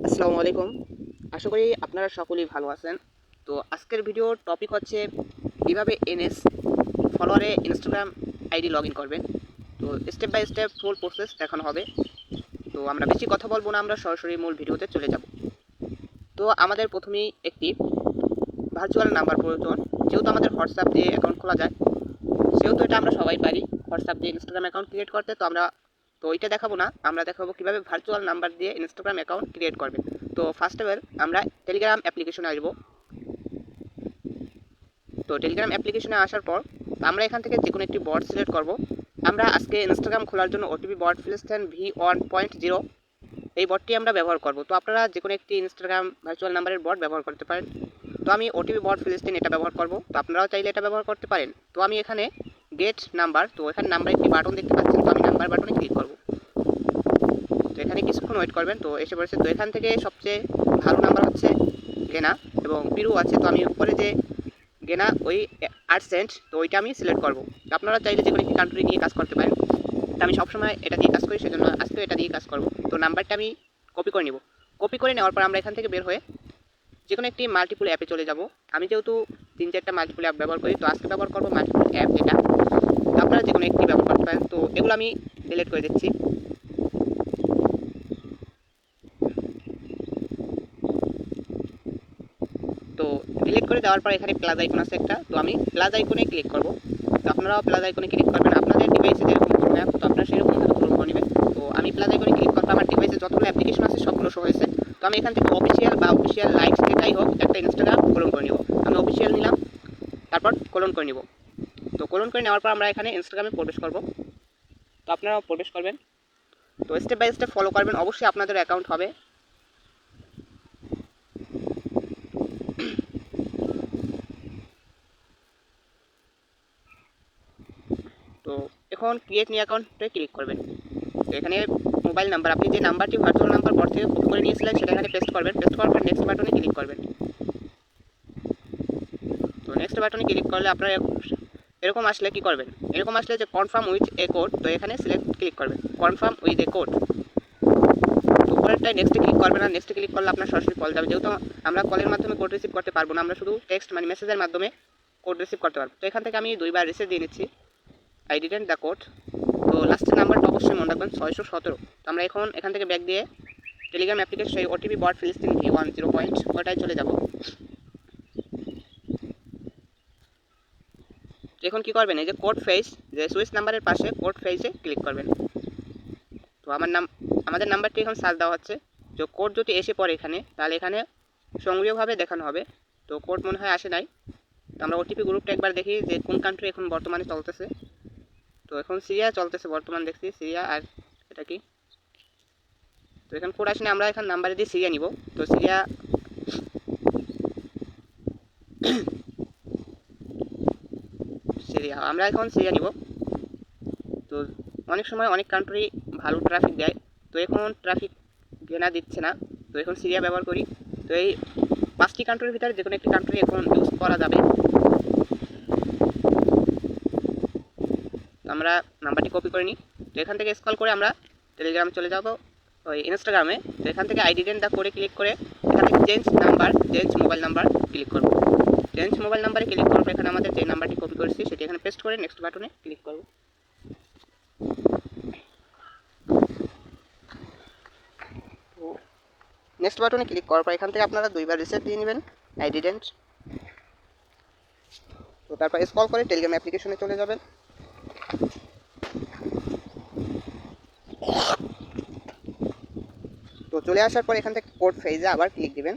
আসসালামু আলাইকুম। আশা করি আপনারা সকলেই ভালো আছেন। তো আজকের ভিডিওর টপিক হচ্ছে কীভাবে এনএস ফলোয়ারে ইনস্টাগ্রাম আইডি লগ ইন করবেন। তো step by step full process দেখানো হবে। তো আমরা বেশি কথা বলবো না, আমরা সরাসরি মূল ভিডিওতে চলে যাব। তো আমাদের প্রথমেই একটি ভার্চুয়াল নাম্বার প্রয়োজন। যেহেতু আমাদের হোয়াটসঅ্যাপ দিয়ে অ্যাকাউন্ট খোলা যায়, সেহেতু এটা আমরা সবাই পারি হোয়াটসঅ্যাপ দিয়ে ইনস্টাগ্রাম অ্যাকাউন্ট ক্রিয়েট করতে। তো ওইটা দেখাবো না, আমরা দেখাবো কীভাবে ভার্চুয়াল নাম্বার দিয়ে ইনস্টাগ্রাম অ্যাকাউন্ট ক্রিয়েট করবেন। তো ফার্স্ট অফ অল আমরা টেলিগ্রাম অ্যাপ্লিকেশনে আসব। তো টেলিগ্রাম অ্যাপ্লিকেশনে আসার পর আমরা এখান থেকে যে কোনো একটি বট সিলেক্ট করব। আমরা আজকে ইনস্টাগ্রাম খোলার জন্য ওটিপি বট ফিলিস্টেন V1.0 এই বটটি আমরা ব্যবহার করব। তো আপনারা যে কোনো একটি ইনস্টাগ্রাম ভার্চুয়াল নাম্বারের বট ব্যবহার করতে পারেন। তো আমি ওটিপি বট ফিলিস্টিন এটা ব্যবহার করব। তো আপনারাও চাইলে এটা ব্যবহার করতে পারেন। তো আমি এখানে গেট নাম্বার, তো এখানে নাম্বার একটি বাটন দেখতে পাচ্ছেন, তো আমি নাম্বার বাটনে ক্লিক করব। তো এখানে কিছুক্ষণ ওয়েট করবেন। তো এসে পড়েছে। তো এখান থেকে সবচেয়ে ভালো নাম্বার হচ্ছে গেনা এবং পিরু আছে। তো আমি উপরে যে গেনা ওই 8 সেন্ট, তো ওইটা আমি সিলেক্ট করব। আপনারা চাইলে যে কোনো একটি কান্ট্রি নিয়ে কাজ করতে পারেন। তো আমি সবসময় এটা দিয়ে কাজ করি, সেজন্য আজকেও এটা দিয়ে কাজ করব। তো নাম্বারটা আমি কপি করে নিব। কপি করে নেওয়ার পর আমরা এখান থেকে বের হয়ে যে কোনো একটি মাল্টিপুল অ্যাপে চলে যাব। আমি যেহেতু 3-4টা মাল্টিপুল অ্যাপ ব্যবহার করি, তো আজকে ব্যবহার করবো মাল্টিপুল অ্যাপ যেটা। তো আপনারা যে কোনো একটি ব্যবহার করতে পারেন। তো এগুলো আমি ডিলিট করে দিচ্ছি। তো ডিলিট করে দেওয়ার পর এখানে প্লাস আইকন আছে একটা, তো আমি প্লাস আইকনে ক্লিক করব। তো আপনারাও প্লাস আইকনে ক্লিক করবেন। আপনাদের ডিভাইসে যেরকম অ্যাপ, তো আপনারা সেরকমভাবে ক্লোন করে নেবেন। তো আমি প্লাস আইকনে ক্লিক করব। আমার ডিভাইসে যতগুলো অ্যাপ্লিকেশন আছে সবগুলো শো হয়েছে। তো আমি এখান থেকে অফিসিয়াল বা অফিসিয়াল লাইট যেটাই হোক একটা ইনস্টাগ্রাম ক্লোন করে নিব। আমি অফিসিয়াল নিলাম, তারপর ক্লোন করে নিব। তো ক্লোন করে নেওয়ার পর আমরা এখানে ইনস্টাগ্রামে প্রবেশ করব। তো আপনারাও প্রবেশ করবেন। তো স্টেপ বাই স্টেপ ফলো করবেন, অবশ্যই আপনাদের অ্যাকাউন্ট হবে। তো এখন ক্রিয়েট নিউ অ্যাকাউন্টে ক্লিক করবেন। তো এখানে মোবাইল নাম্বার, আপনি যে নাম্বারটি ভার্চুয়াল নাম্বার পর থেকে কপি করে নিয়েছিলেন সেটা এখানে পেস্ট করবেন। পেস্ট করার পর নেক্সট বাটনে ক্লিক করবেন। তো নেক্সট বাটনে ক্লিক করলে আপনারা এরকম আসলে কি করবেন, এরকম আসলে যে কনফার্ম উইথ এ কোড, তো এখানে সিলেক্ট ক্লিক করবেন কনফার্ম উইথ এ কোড। তো পরেরটাই নেক্সটে ক্লিক করবেন। আর নেক্সটে ক্লিক করলে আপনার সরাসরি কল যাবে। যেহেতু আমরা কলের মাধ্যমে কোড রিসিভ করতে পারবো না, আমরা শুধু টেক্সট মানে মেসেজের মাধ্যমে কোড রিসিভ করতে পারবো। তো এখান থেকে আমি 2বার রিসিভ দিয়ে নিচ্ছি। I didn't the code. তো লাস্টের নাম্বারটা অবশ্যই মনে রাখবেন 617। তো আমরা এখন এখান থেকে ব্যাক দিয়ে টেলিগ্রাম অ্যাপ্লিকেশন সেই ওটিপি বট ফিলিস্টিন V10 ওটাই চলে যাব। এখন কি করবেন, এই যে কোড ফেস, যে সুইচ নাম্বারের পাশে কোড ফেসে ক্লিক করবেন। তো আমাদের নাম্বারটি এখন সার্চ দেওয়া হচ্ছে। তো কোড যদি এসে পড়ে এখানে, তাহলে এখানে সক্রিয়ভাবে দেখানো হবে। তো কোড মনে হয় আসে নাই। তো আমরা ওটিপি গ্রুপটা একবার দেখি যে কোন কান্ট্রি এখন বর্তমানে চলতেছে। তো এখন সিরিয়া চলতেছে বর্তমান, দেখছি সিরিয়া। আর এটা কি, তো এখানে কোড আসেনি, আমরা এখন নাম্বারে দিয়ে সিরিয়া নিব। তো সিরিয়া আমরা এখন সিরিয়া নিব। তো অনেক সময় অনেক কান্ট্রি ভালো ট্রাফিক দেয়, তো এখন ট্রাফিক গেনা দিচ্ছে না। তো এখন সিরিয়া ব্যবহার করি। তো এই 5টি কান্ট্রির ভিতরে যে কোনো একটি কান্ট্রি এখন ইউজ করা যাবে। তো আমরা নাম্বারটি কপি করে নিই। তো এখান থেকে স্ক্রল করে আমরা টেলিগ্রামে চলে যাব, ওই ইনস্টাগ্রামে। তো এখান থেকে আই ডিডেন্ট দ্য কোডে ক্লিক করে এখান থেকে চেঞ্জ মোবাইল নাম্বার ক্লিক করব। চেঞ্জ মোবাইল নাম্বারে ক্লিক করব। এখানে আমাদের যে নাম্বারটি কপি করেছি সেটি এখানে পেস্ট করে নেক্সট বাটনে ক্লিক করব। নেক্সট বাটনে ক্লিক করার পর এখান থেকে আপনারা 2বার রিসেট দিয়ে নেবেন আই ডিডেন্ট। তো তারপর স্ক্রল করে টেলিগ্রাম অ্যাপ্লিকেশনে চলে যাবেন। তো চলে আসার পর এখান থেকে কোড ফেজে আবার ক্লিক দিবেন।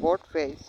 Code phase.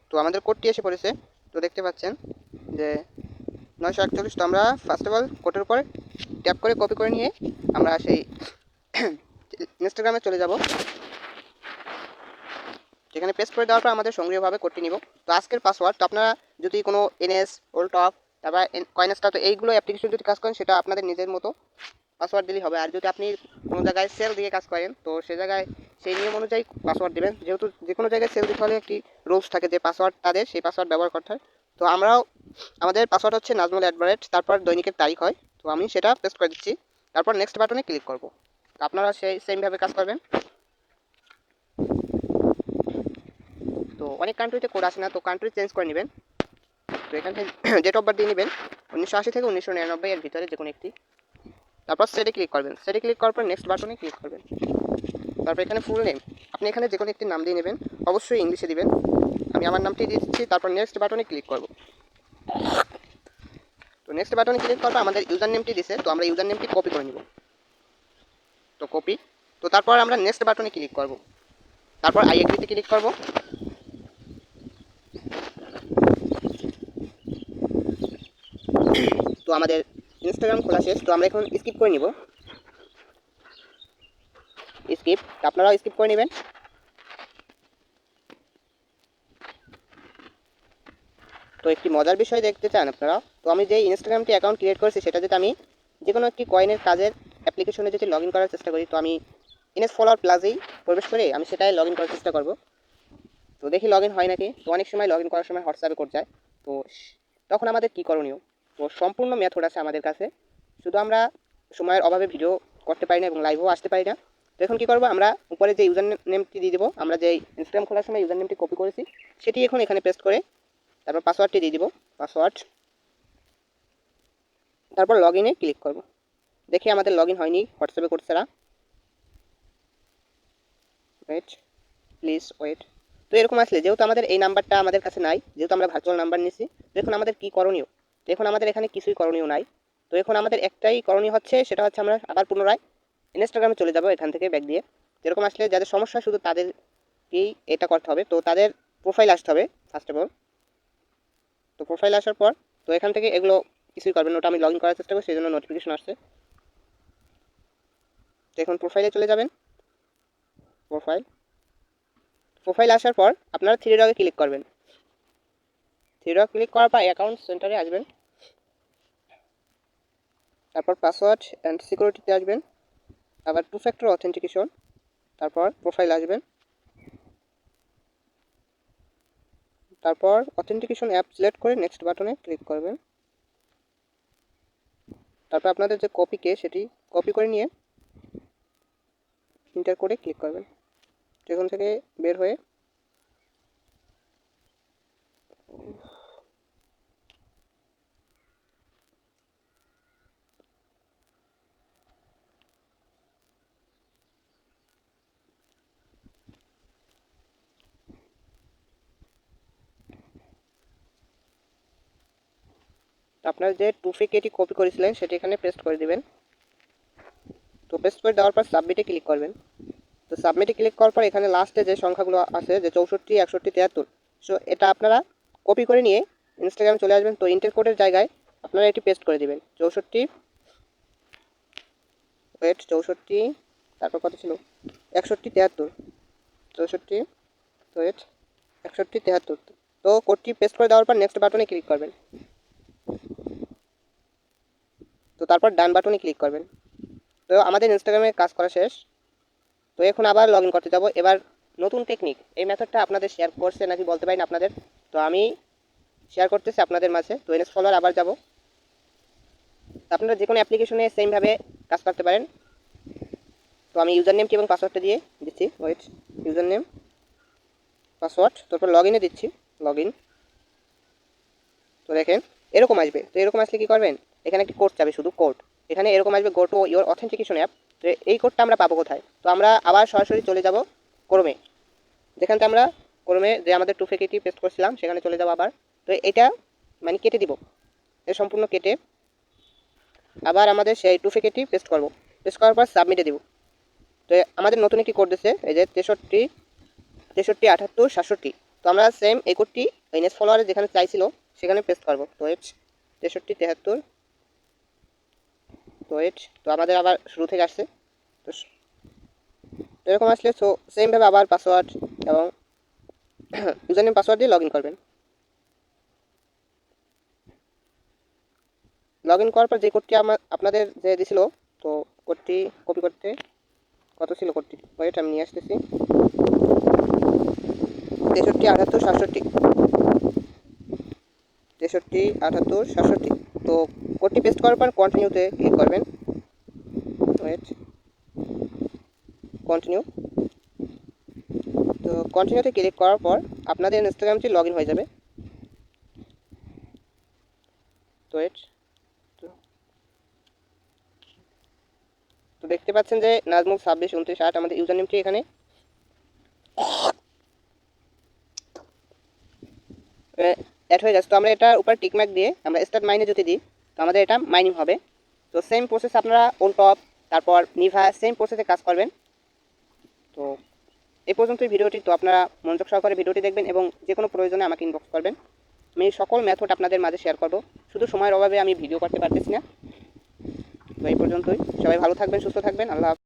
তো আমাদের কোডটি এসে পড়েছে। তো দেখতে পাচ্ছেন যে 941। তো আমরা ফার্স্ট অফ অল কোডের উপর ট্যাপ করে কপি করে নিয়ে আমরা সেই ইনস্টাগ্রামে চলে যাব। যেখানে পেস্ট করে দেওয়ার পর আমাদের সক্রিয়ভাবে কোডটি নিব। তো আজকের পাসওয়ার্ড, তো আপনারা যদি কোনো এনএস, ওল্টপ, তারপর কয়েনস্টার, তো এইগুলো অ্যাপ্লিকেশন যদি কাজ করেন সেটা আপনাদের নিজের মতো পাসওয়ার্ড দিলেই হবে। আর যদি আপনি কোনো জায়গায় সেল দিয়ে কাজ করেন, তো সে জায়গায় সেই নিয়ম অনুযায়ী পাসওয়ার্ড দেবেন। যেহেতু যে কোনো জায়গায় সেল দিতে হলে একটি রুলস থাকে যে পাসওয়ার্ড তাদের সেই পাসওয়ার্ড ব্যবহার করতে হয়। তো আমরাও আমাদের পাসওয়ার্ড হচ্ছে নাজমুল @, তারপর দৈনিকের তারিখ হয়। তো আমি সেটা পেস্ট করে দিচ্ছি, তারপর নেক্সট বাটনে ক্লিক করব। আপনারা সেমভাবে কাজ করবেন। তো অনেক কান্ট্রিতে কোড আসে না, তো কান্ট্রি চেঞ্জ করে নেবেন। তো এখান থেকে ডেট অফ বার্থ দিয়ে নেবেন 1980 থেকে 1999 এর ভিতরে যে কোনো একটি। তারপর সেটে ক্লিক করবেন। সেটে ক্লিক করার পর নেক্সট বাটনে ক্লিক করবেন। তারপর এখানে ফুল নেম, আপনি এখানে যে কোনো একটি নাম দিয়ে নেবেন, অবশ্যই ইংলিশে দিবেন। আমি আমার নামটি দিচ্ছি, তারপর নেক্সট বাটনে ক্লিক করব। তো নেক্সট বাটনে ক্লিক করার পর আমাদের ইউজার নেমটি দিছে, তো আমরা ইউজার নেমটি কপি করে নিব। তো কপি, তো তারপর আমরা নেক্সট বাটনে ক্লিক করব, তারপর আই এগ্রিতে ক্লিক করব। তো আমাদের ইনস্টাগ্রাম খোলা শেষ, তো আমরা এখন স্কিপ করে নিব। স্কিপ, আপনারাও স্কিপ করে নেবেন। তো একটি মজার বিষয় দেখতে চান আপনারা, তো আমি যে ইনস্টাগ্রামটি অ্যাকাউন্ট ক্রিয়েট করেছি সেটা যদি আমি যে কোনো একটি কয়েনের কাজের অ্যাপ্লিকেশনে যদি লগ ইন করার চেষ্টা করি, তো আমি ইনএস ফলোয়ার প্লাসেই প্রবেশ করে আমি সেটাই লগ ইন করার চেষ্টা করব। তো দেখি লগ ইন হয় নাকি। তো অনেক সময় লগ ইন করার সময় হোয়াটসঅ্যাপে কোড যায়, তো তখন আমাদের কী করণীয়? তো সম্পূর্ণ মেথড আছে আমাদের কাছে, শুধু আমরা সময়ের অভাবে ভিডিও করতে পারি না এবং লাইভেও আসতে পারি না। তো এখন কী করবো, আমরা উপরে যে ইউজার নেমটি দিয়ে দেবো, আমরা যে ইনস্টাগ্রাম খোলার সময় ইউজার নেমটি কপি করেছি সেটি এখন এখানে পেস্ট করে তারপর পাসওয়ার্ডটি দিয়ে দিব, পাসওয়ার্ড, তারপর লগ ইনে ক্লিক করব। দেখি আমাদের লগ ইন হয়নি হোয়াটসঅ্যাপে কোড ছাড়া। Wait, please wait. তো এরকম আসলে যেহেতু আমাদের এই নাম্বারটা আমাদের কাছে নাই, যেহেতু আমরা ভার্চুয়াল নাম্বার নিছি, তো এখন আমাদের কী করণীয়? তো এখন আমাদের এখানে কিছুই করণীয় নাই। তো এখন আমাদের একটাই করণীয় হচ্ছে, সেটা হচ্ছে আমরা আবার পুনরায় ইনস্টাগ্রামে চলে যাব এখান থেকে ব্যাক দিয়ে। যেরকম আসলে যাদের সমস্যা শুধু তাদেরকেই এটা করতে হবে। তো তাদের প্রোফাইল আসতে হবে ফার্স্ট অফ অল। তো প্রোফাইল আসার পর তো এখান থেকে এগুলো কিছুই করবেন, ওটা আমি লগ ইন করার চেষ্টা করি, সেই জন্য নোটিফিকেশন আসছে। তো এখন প্রোফাইলে চলে যাবেন। প্রোফাইল আসার পর আপনারা থ্রি ডগে ক্লিক করবেন। থ্রি ডগ ক্লিক করার পর অ্যাকাউন্ট সেন্টারে আসবেন, তারপর পাসওয়ার্ড অ্যান্ড সিকিউরিটিতে আসবেন, আবার 2 ফ্যাক্টর অথেন্টিকেশন, তারপর প্রোফাইল আসবেন, তারপর অথেন্টিকেশন অ্যাপ সিলেক্ট করে নেক্সট বাটনে ক্লিক করবেন। তারপর আপনাদের যে কপিকে সেটি কপি করে নিয়ে ইন্টার করে ক্লিক করবেন। এখান থেকে বের হয়ে আপনার যে টুফিকেটি কপি করেছিলেন সেটি এখানে পেস্ট করে দিবেন। তো পেস্ট করে দেওয়ার পর সাবমিটে ক্লিক করবেন। তো সাবমিটে ক্লিক করার পর এখানে লাস্টে যে সংখ্যাগুলো আছে যে 64, 61, 73, সো এটা আপনারা কপি করে নিয়ে ইনস্টাগ্রামে চলে আসবেন। তো ইন্টার কোডের জায়গায় আপনারা এটি পেস্ট করে দিবেন 64, ওয়েট 64, তারপর কত ছিল 61, 73, 64, ওয়েট 61, 73। তো কোডটি পেস্ট করে দেওয়ার পর নেক্সট বাটনে ক্লিক করবেন। তো তারপর ডান বাটনে ক্লিক করবেন। তো আমাদের ইনস্টাগ্রামে কাজ করা শেষ। তো এখন আবার লগ ইন করতে যাব। এবার নতুন টেকনিক, এই মেথডটা আপনাদের শেয়ার করছে নাকি বলতে পারেন আপনাদের, তো আমি শেয়ার করতেছি আপনাদের মাঝে। তো এনএস ফলোয়ার আবার যাব। আপনারা যে কোনো অ্যাপ্লিকেশনে সেমভাবে কাজ করতে পারেন। তো আমি ইউজার নেম এবং পাসওয়ার্ডটা দিয়ে দিচ্ছি, ওয়েট, ইউজার নেম, পাসওয়ার্ড, তারপর লগ ইনে দিচ্ছি, লগ ইন। তো দেখেন এরকম আসবে। তো এরকম আসলে কী করবেন, এখানে একটি কোড যাবে, শুধু কোড, এখানে এরকম আসবে go to your authentication app. তো এই কোডটা আমরা পাবো কোথায়? তো আমরা আবার সরাসরি চলে যাব ক্রোমে, যেখান থেকে আমরা ক্রোমে যে আমাদের টুফেকেটি পেস্ট করছিলাম সেখানে চলে যাব আবার। তো এটা মানে কেটে দিব, এটা সম্পূর্ণ কেটে আবার আমাদের সেই টুফেকেটি পেস্ট করব। পেস্ট করার পর সাবমিটে দিব। তো আমাদের নতুন একটি কোড দিচ্ছে, এই যে 63, 63, 78, 67। তো আমরা সেম এই কোডটি এনএস ফলোয়ারে যেখানে চাইছিল সেখানে পেস্ট করব। তো 63, 73, তো আমাদের আবার শুরু থেকে আসছে। তো এরকম আসলে সো সেমভাবে আবার পাসওয়ার্ড এবং ইউজার নেম পাসওয়ার্ড দিয়ে লগ ইন করবেন। লগ ইন করার পর যে কোডটি আপনাদের যে দিছিল, তো কোডটি কত ছিল কোডটি, ওয়েট আমি নিয়ে আসতেছি। 63 78 67, 63 78 67। তো কোডটি পেস্ট করার পর কন্টিনিউতে ক্লিক করবেন। Wait, continue. তো কন্টিনিউতে ক্লিক করার পর আপনাদের ইনস্টাগ্রামটি লগ ইন হয়ে যাবে। তো ওয়েট, তো দেখতে পাচ্ছেন যে নাজমুল 26 29 8 আমাদের ইউজার নেমটি এখানে অ্যাড হয়ে যাচ্ছে। তো আমরা এটার উপর টিকমার্ক দিয়ে আমরা স্টার্ট মাইনে যদি দিই তো আমাদের এটা মাইনিং হবে। তো সেম প্রসেস আপনারা অন টপ তারপর নিভা সেম প্রসেসে কাজ করবেন। তো এই পর্যন্তই ভিডিওটি। তো আপনারা মনোযোগ সহকারে ভিডিওটি দেখবেন এবং যে কোনো প্রয়োজনে আমাকে ইনবক্স করবেন। আমি সকল মেথড আপনাদের মাঝে শেয়ার করব, শুধু সময়ের অভাবে আমি ভিডিও করতে পারতেছি না। তো এই পর্যন্তই, সবাই ভালো থাকবেন, সুস্থ থাকবেন। আল্লাহ হাফেজ।